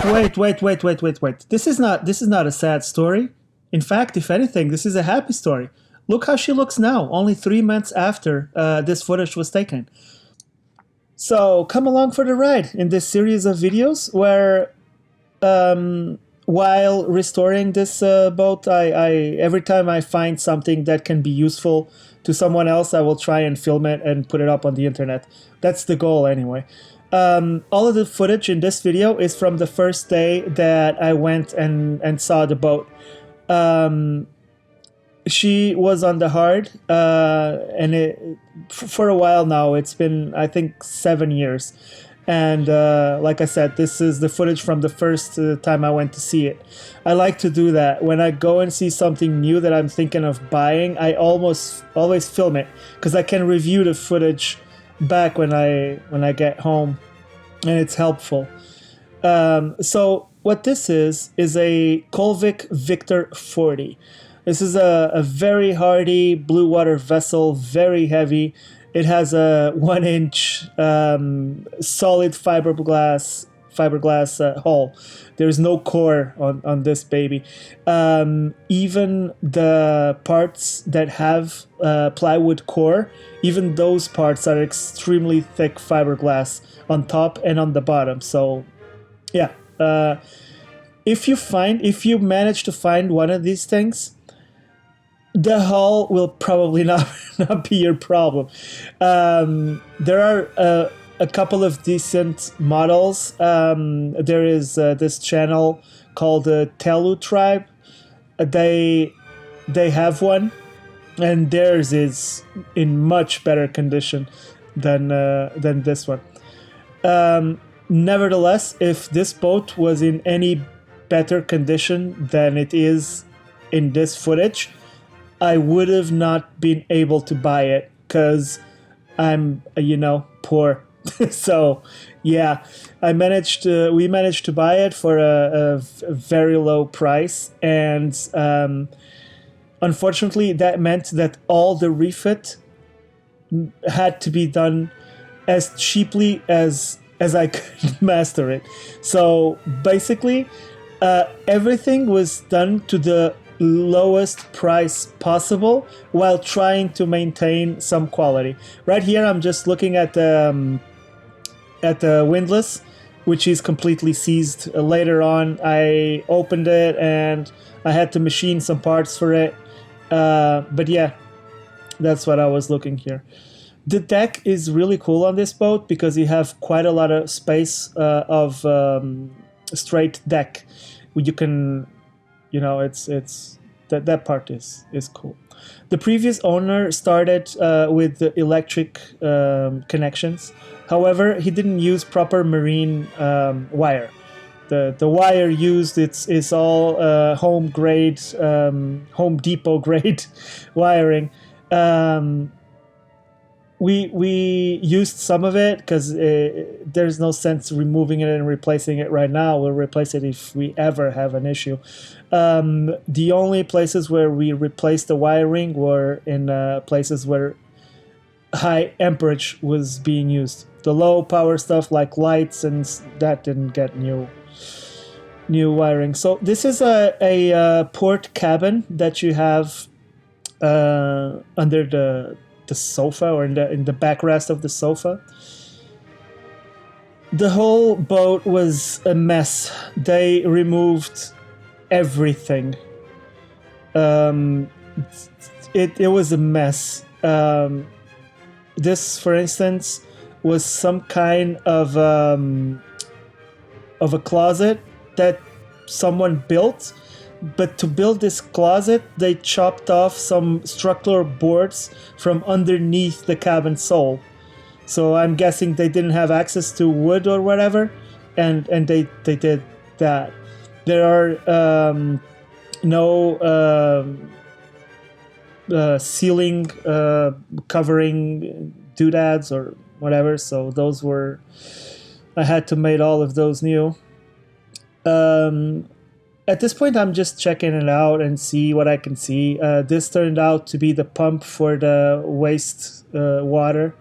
Wait. This is not a sad story. In fact, if anything, this is a happy story. Look how she looks now, only 3 months after this footage was taken. So come along for the ride in this series of videos where, while restoring this boat, I every time I find something that can be useful to someone else, I will try and film it and put it up on the internet. That's the goal anyway. All of the footage in this video is from the first day that I went and saw the boat. She was on the hard, and for a while now. It's been, I think, 7 years. And like I said, this is the footage from the first time I went to see it. I like to do that. When I go and see something new that I'm thinking of buying, I almost always film it because I can review the footage back when I get home, and it's helpful. So what this is a Colvic Victor 40. This is a very hardy blue water vessel, very heavy. It has a 1-inch solid fiberglass hull. There's no core on this baby. Even the parts that have plywood core, even those parts are extremely thick fiberglass on top and on the bottom. So yeah, if you manage to find one of these things, the hull will probably not be your problem. There are a couple of decent models. There is this channel called the Telu Tribe. They have one, and theirs is in much better condition than this one. Nevertheless, if this boat was in any better condition than it is in this footage, I would have not been able to buy it because I'm, poor. So, yeah, we managed to buy it for a very low price, and unfortunately, that meant that all the refit had to be done as cheaply as I could master it. So basically, everything was done to the lowest price possible while trying to maintain some quality. Right here, I'm just looking at the windlass, which is completely seized. Later on, I opened it and I had to machine some parts for it. But yeah, that's what I was looking here. The deck is really cool on this boat because you have quite a lot of space of straight deck. You can, it's that part is cool. The previous owner started with the electric connections. However, he didn't use proper marine wire. The wire used is all home grade, Home Depot grade wiring. We used some of it because there's no sense removing it and replacing it right now. We'll replace it if we ever have an issue. The only places where we replaced the wiring were in places where high amperage was being used. The low power stuff like lights and that didn't get new wiring. So this is a port cabin that you have under the sofa, or in the backrest of the sofa. The whole boat was a mess. They removed everything. It was a mess. This, for instance, was some kind of a closet that someone built. But to build this closet, they chopped off some structural boards from underneath the cabin sole. So I'm guessing they didn't have access to wood or whatever, and they did that. There are no ceiling covering doodads or whatever, so those were... I had to make all of those new. At this point, I'm just checking it out and see what I can see. This turned out to be the pump for the waste water.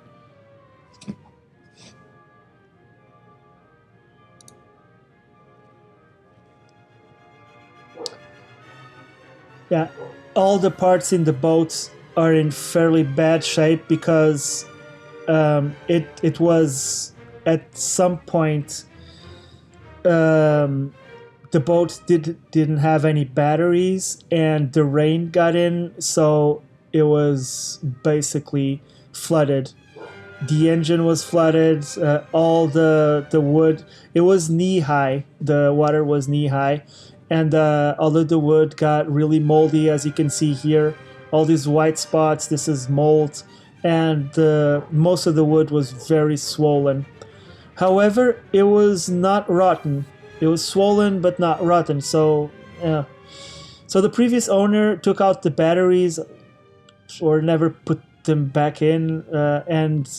Yeah, all the parts in the boat are in fairly bad shape because it was at some point um, the boat didn't have any batteries and the rain got in, so it was basically flooded. The engine was flooded. All the wood, it was knee high. The water was knee high, and all of the wood got really moldy, as you can see here. All these white spots. This is mold, and most of the wood was very swollen. However, it was not rotten. It was swollen but not rotten. So, yeah. So the previous owner took out the batteries or never put them back in, and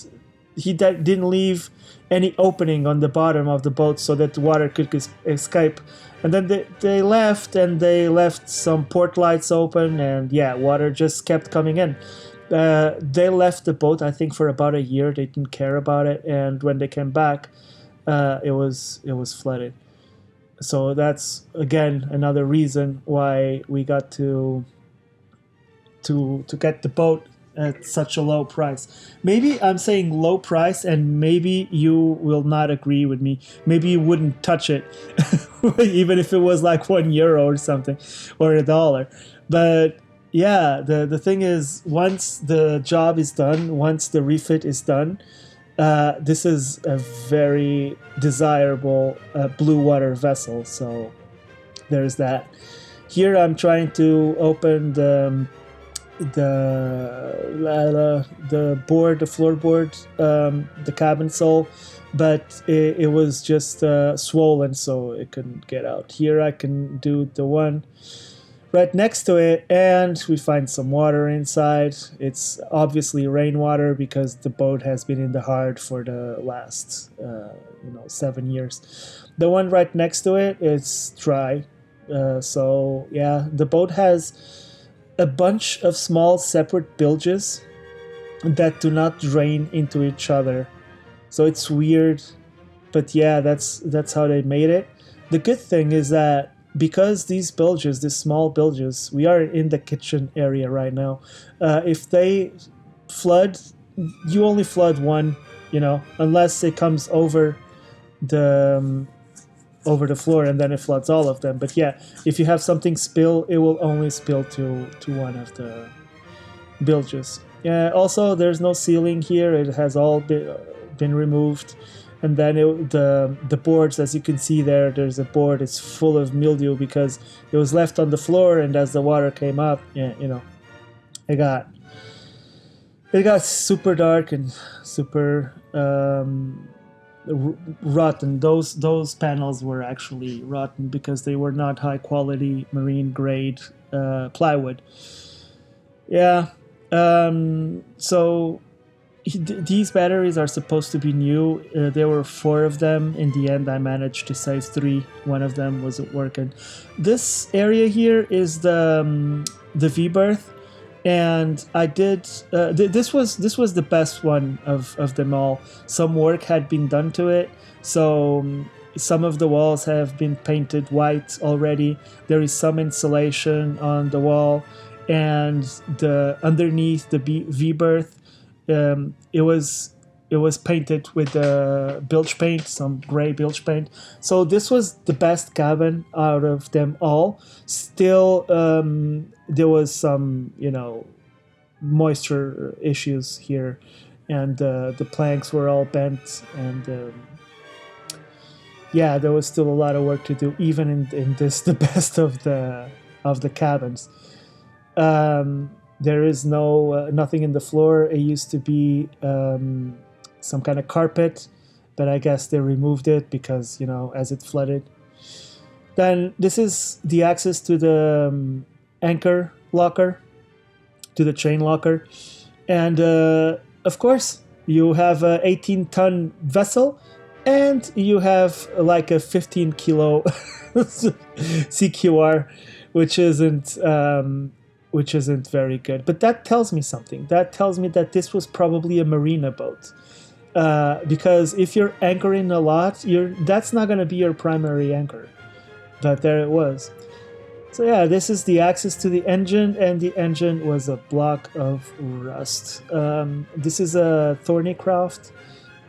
he didn't leave any opening on the bottom of the boat so that the water could escape. And then they left, and they left some port lights open, and yeah, water just kept coming in. They left the boat, I think, for about a year. They didn't care about it, and when they came back, it was flooded. So that's again another reason why we got to get the boat at such a low price. Maybe I'm saying low price, and maybe you will not agree with me. Maybe you wouldn't touch it, even if it was like €1 or something, or $1. But yeah, the thing is, once the job is done, once the refit is done, this is a very desirable blue water vessel. So there's that. Here I'm trying to open the board, the floorboard, the cabin sole, but it was just swollen, so it couldn't get out. Here I can do the one right next to it, and we find some water inside. It's obviously rainwater because the boat has been in the hard for the last 7 years. The one right next to it is dry. So yeah, the boat has a bunch of small separate bilges that do not drain into each other. So it's weird, but yeah, that's how they made it. The good thing is that because these bilges, these small bilges, we are in the kitchen area right now. If they flood, you only flood one, unless it comes the over the floor, and then it floods all of them. But yeah, if you have something spill, it will only spill to one of the bilges. Yeah. Also, there's no ceiling here. It has all been removed. And then the boards, as you can see there's a board. It's full of mildew because it was left on the floor, and as the water came up, it got super dark and super rotten. Those panels were actually rotten because they were not high quality marine grade plywood. Yeah. So these batteries are supposed to be new. There were 4 of them. In the end, I managed to save 3. One of them wasn't working. This area here is the V-berth, and I did. This was the best one of them all. Some work had been done to it, so some of the walls have been painted white already. There is some insulation on the wall, and underneath the V-berth. It was painted with bilge paint, some gray bilge paint. So this was the best cabin out of them all. Still, there was some moisture issues here, and the planks were all bent, and yeah, there was still a lot of work to do, even in this the best of the cabins. There is nothing in the floor. It used to be some kind of carpet, but I guess they removed it because, as it flooded. Then this is the access to the anchor locker, to the chain locker. And of course, you have an 18-ton vessel, and you have like a 15-kilo CQR, which isn't very good. But that tells me something. That tells me that this was probably a marina boat. Because if you're anchoring a lot, that's not going to be your primary anchor. But there it was. So yeah, this is the access to the engine, and the engine was a block of rust. This is a Thornycroft,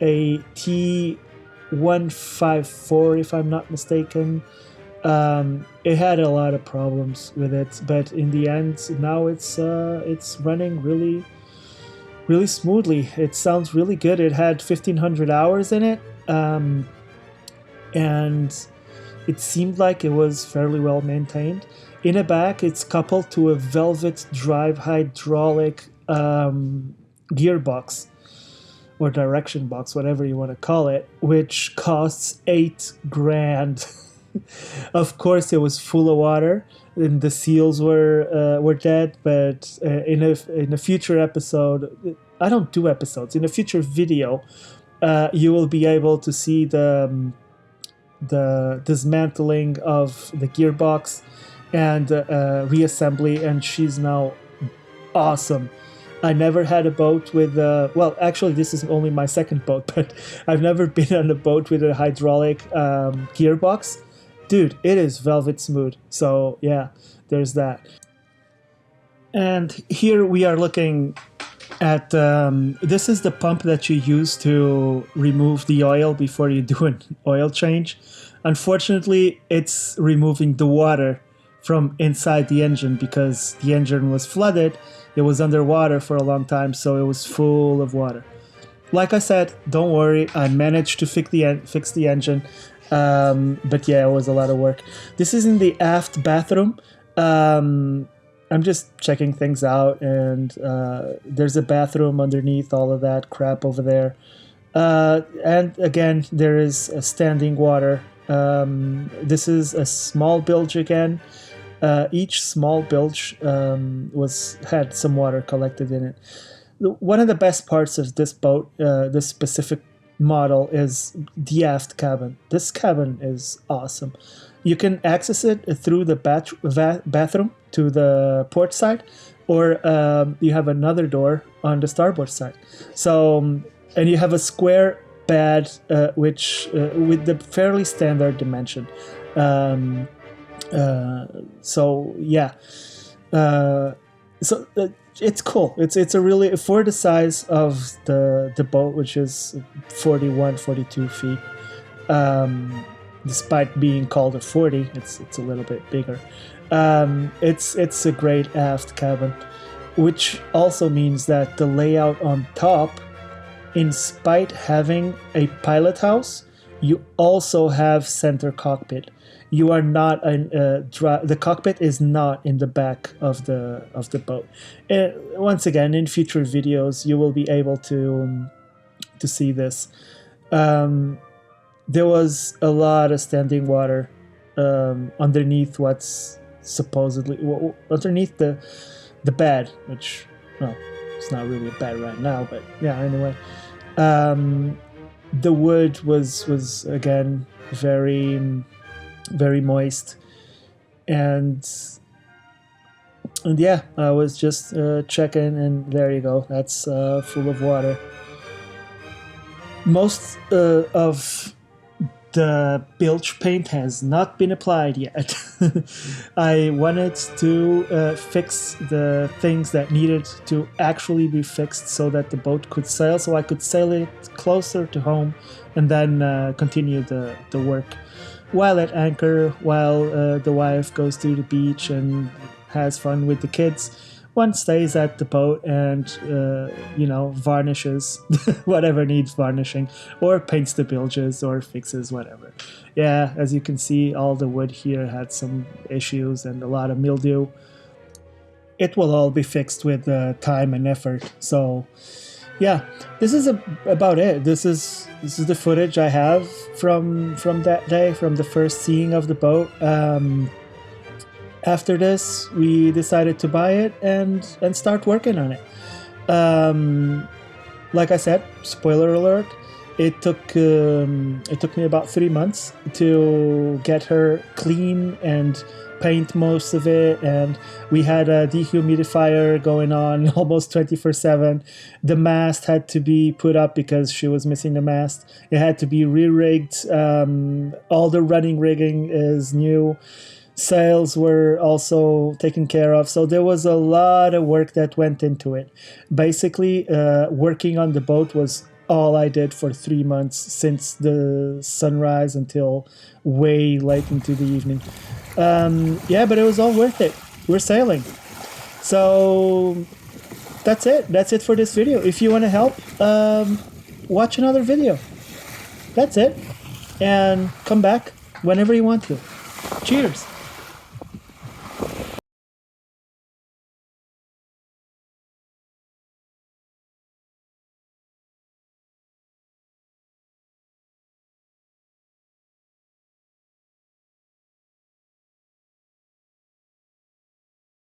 a T154, if I'm not mistaken. It had a lot of problems with it, but in the end, now it's running really smoothly. It sounds really good. It had 1,500 hours in it, and it seemed like it was fairly well maintained. In the back, it's coupled to a velvet drive hydraulic gearbox or direction box, whatever you want to call it, which costs 8 grand. Of course, it was full of water, and the seals were dead. But in a future episode, I don't do episodes. In a future video, you will be able to see the dismantling of the gearbox and reassembly, and she's now awesome. I never had a boat with well, actually this is only my second boat, but I've never been on a boat with a hydraulic gearbox. Dude, it is velvet smooth. So yeah, there's that. And here we are looking at this is the pump that you use to remove the oil before you do an oil change. Unfortunately, it's removing the water from inside the engine because the engine was flooded. It was underwater for a long time, so it was full of water. Like I said, don't worry, I managed to fix the engine. But yeah, it was a lot of work. This is in the aft bathroom. I'm just checking things out, and there's a bathroom underneath all of that crap over there. And again, there is a standing water. This is a small bilge again. Each small bilge had some water collected in it. One of the best parts of this boat, this specific model, is the aft cabin. This cabin is awesome. You can access it through the bathroom to the port side, or you have another door on the starboard side. So, and you have a square bed, which with the fairly standard dimension. So yeah, so it's cool. It's a really, for the size of the boat, which is 42 feet. Despite being called a 40, it's a little bit bigger. It's a great aft cabin, which also means that the layout on top, in spite having a pilot house, you also have center cockpit. You are not the cockpit is not in the back of the boat. Once again, in future videos, you will be able to see this. There was a lot of standing water underneath what's supposedly underneath the bed, which, well, it's not really a bed right now, but yeah. Anyway, the wood was again very moist, and yeah, I was just checking, and there you go. That's full of water. Most of the bilge paint has not been applied yet. I wanted to fix the things that needed to actually be fixed so that the boat could sail, so I could sail it closer to home and then continue the work while at anchor, while the wife goes to the beach and has fun with the kids. One stays at the boat and, varnishes whatever needs varnishing, or paints the bilges, or fixes whatever. Yeah, as you can see, all the wood here had some issues and a lot of mildew. It will all be fixed with time and effort. So, yeah, this is about it. This is the footage I have from that day, from the first seeing of the boat. After this, we decided to buy it and start working on it. Like I said, spoiler alert, it took me about 3 months to get her clean and paint most of it, and we had a dehumidifier going on almost 24/7. The mast had to be put up because she was missing the mast. It had to be re-rigged. All the running rigging is new. Sails were also taken care of. So there was a lot of work that went into it. Basically, working on the boat was all I did for 3 months, since the sunrise until way late into the evening. Yeah, but it was all worth it. We're sailing. So that's it. That's it for this video. If you want to help, watch another video. That's it. And come back whenever you want to. Cheers.